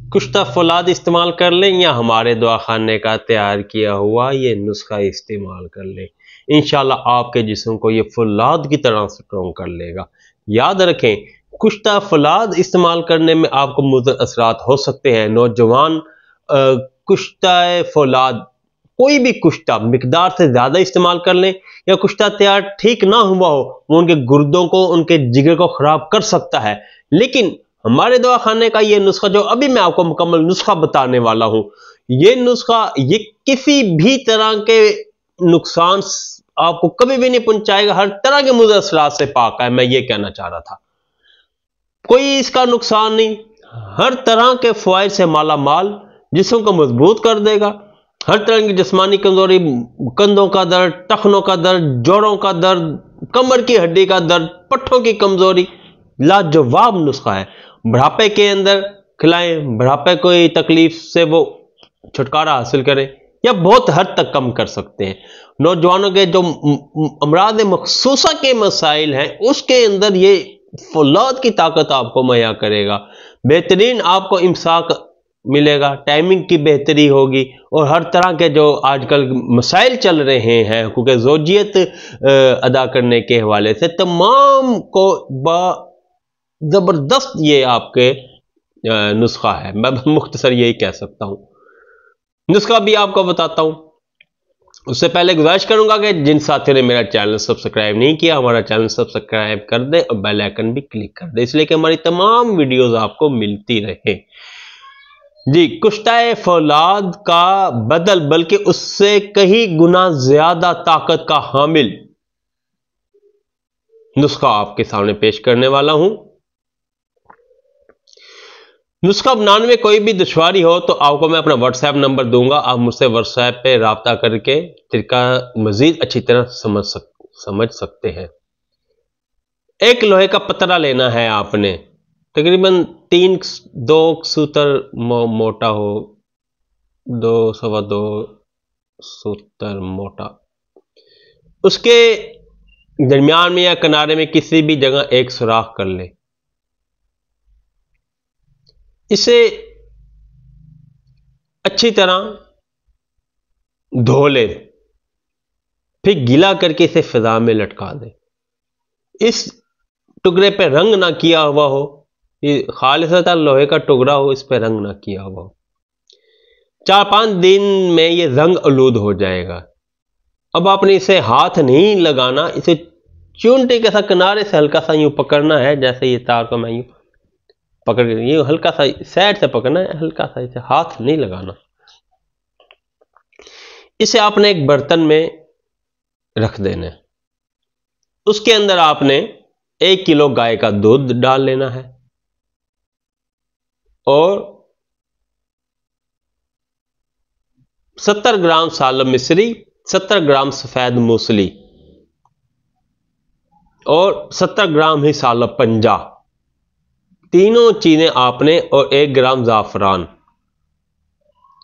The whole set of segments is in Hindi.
कुश्ता फौलाद इस्तेमाल कर लें या हमारे दवाखाने का तैयार किया हुआ ये नुस्खा इस्तेमाल कर लें, इंशाल्लाह आपके जिस्म को ये फौलाद की तरह स्ट्रॉन्ग कर लेगा। याद रखें, कुश्ता फौलाद इस्तेमाल करने में आपको मुज़र असरात हो सकते हैं। नौजवान कुश्ता फौलाद कोई भी कुश्ता मिकदार से ज़्यादा इस्तेमाल कर लें या कुश्ता तैयार ठीक ना हुआ हो, वो उनके गुर्दों को, उनके जिगर को ख़राब कर सकता है। लेकिन हमारे दवाखाने का ये नुस्खा, जो अभी मैं आपको मुकम्मल नुस्खा बताने वाला हूं, ये नुस्खा ये किसी भी तरह के नुकसान आपको कभी भी नहीं पहुंचाएगा। हर तरह के मुज़र असरात से पाक है। मैं ये कहना चाह रहा था, कोई इसका नुकसान नहीं, हर तरह के फ़वाइद से माला माल, जिस्म को मजबूत कर देगा। हर तरह की जिस्मानी कमजोरी, कंधों का दर्द, टखनों का दर्द, जोड़ों का दर्द, कमर की हड्डी का दर्द, पट्ठों की कमजोरी, लाजवाब नुस्खा है। बुढ़ापे के अंदर खिलाएं, बुढ़ापे कोई तकलीफ से वो छुटकारा हासिल करें या बहुत हद तक कम कर सकते हैं। नौजवानों के जो अमराद मखसूसा के मसाइल हैं, उसके अंदर ये फौलाद की ताकत आपको मुहैया करेगा। बेहतरीन आपको इम्साक मिलेगा, टाइमिंग की बेहतरी होगी और हर तरह के जो आजकल मसाइल चल रहे हैं हुकूक ज़ौजियत अदा करने के हवाले से, तमाम को ज़बरदस्त ये आपके नुस्खा है। मैं मुख्तसर यही कह सकता हूँ। नुस्खा भी आपको बताता हूँ, उससे पहले गुजारिश करूंगा कि जिन साथियों ने मेरा चैनल सब्सक्राइब नहीं किया, हमारा चैनल सब्सक्राइब कर दे और बेल आइकन भी क्लिक कर दे, इसलिए कि हमारी तमाम वीडियोस आपको मिलती रहे। जी, कुश्ता फौलाद का बदल, बल्कि उससे कहीं गुना ज्यादा ताकत का हामिल नुस्खा आपके सामने पेश करने वाला हूं। नुस्खा बनाने में कोई भी दुश्वारी हो तो आपको मैं अपना व्हाट्सएप नंबर दूंगा, आप मुझसे व्हाट्सएप पे राब्ता करके तरीका मजीद अच्छी तरह समझ सकते हैं। एक लोहे का पतरा लेना है आपने, तकरीबन 2 सूतर मोटा हो, 2 सवा 2 सूतर मोटा। उसके दरमियान में या किनारे में किसी भी जगह एक सुराख कर ले। इसे अच्छी तरह धो ले, फिर गीला करके इसे फिजा में लटका दे। इस टुकड़े पे रंग ना किया हुआ हो, ये खालिसतन लोहे का टुकड़ा हो, इस पे रंग ना किया हुआ हो। 4-5 दिन में ये रंग आलूद हो जाएगा। अब आपने इसे हाथ नहीं लगाना, इसे चूंटे के साथ किनारे से हल्का सा यूं पकड़ना है, जैसे ये तार को मैं यूं पकड़ के, ये हल्का सा साइड से पकड़ना है, हल्का सा, इसे हाथ नहीं लगाना। इसे आपने एक बर्तन में रख देना है। उसके अंदर आपने 1 किलो गाय का दूध डाल लेना है और 70 ग्राम सालम मिश्री, 70 ग्राम सफेद मूसली और 70 ग्राम ही सालब पंजा, तीनों चीजें आपने, और 1 ग्राम ज़ाफ़रान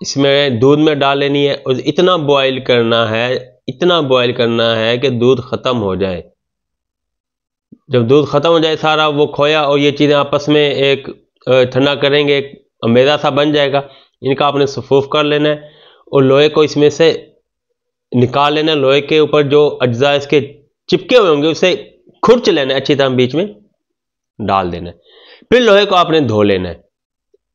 इसमें दूध में डाल लेनी है। और इतना बॉईल करना है, इतना बॉईल करना है कि दूध खत्म हो जाए। जब दूध खत्म हो जाए सारा वो खोया और ये चीजें आपस में एक ठंडा करेंगे, एक अमेदा सा बन जाएगा। इनका आपने सफूफ कर लेना है और लोहे को इसमें से निकाल लेना है। लोहे के ऊपर जो अज्जा इसके चिपके हुए होंगे उसे खुरच लेना है, अच्छी तरह बीच में डाल देना है। फिर लोहे को आपने धो लेना है,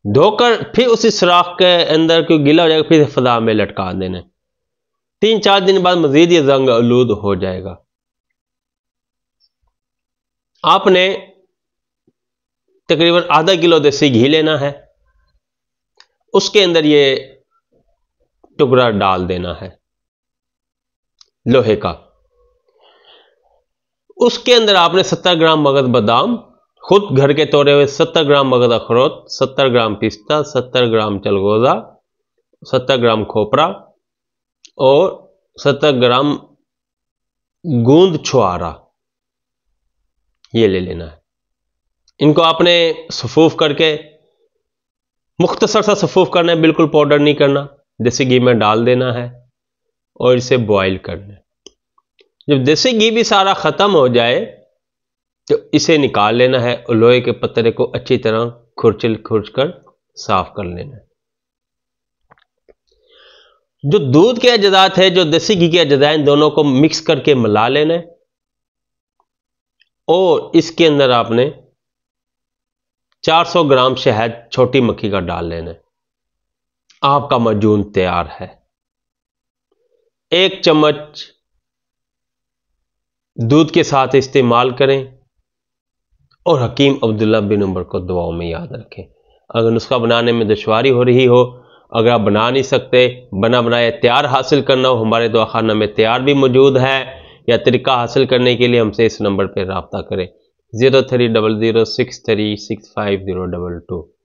धोकर फिर उसी सुराख के अंदर कोई गीला हो जाएगा, फिर फजा में लटका देना है। 3-4 दिन बाद मजीद ये रंग आलूद हो जाएगा। आपने तकरीबन आधा किलो देसी घी लेना है, उसके अंदर ये टुकड़ा डाल देना है लोहे का। उसके अंदर आपने 70 ग्राम मगज बादाम, खुद घर के तोड़े हुए 70 ग्राम मगज अखरोट, 70 ग्राम पिस्ता, 70 ग्राम चलगोजा, 70 ग्राम खोपरा और 70 ग्राम गूंद छुआरा, ये ले लेना है। इनको आपने सफूफ करके, मुख्तसर सा सफूफ करना है, बिल्कुल पाउडर नहीं करना, देसी घी में डाल देना है और इसे बॉईल करना है। जब देसी घी भी सारा खत्म हो जाए तो इसे निकाल लेना है और लोहे के पत्रे को अच्छी तरह खुरच कर साफ कर लेना है। जो दूध के अज्जात है, जो देसी घी के अज्जात हैं, दोनों को मिक्स करके मिला लेना है और इसके अंदर आपने 400 ग्राम शहद छोटी मक्खी का डाल लेना है। आपका मजून तैयार है। 1 चम्मच दूध के साथ इस्तेमाल करें और हकीम अब्दुल्ला बिन उमर को दुआओं में याद रखें। अगर नुस्खा बनाने में दुश्वारी हो रही हो, अगर आप बना नहीं सकते, बना बनाया तैयार हासिल करना हो, हमारे दवाखाना में तैयार भी मौजूद है। या तरीका हासिल करने के लिए हमसे इस नंबर पर रब्ता करें 03006365 022।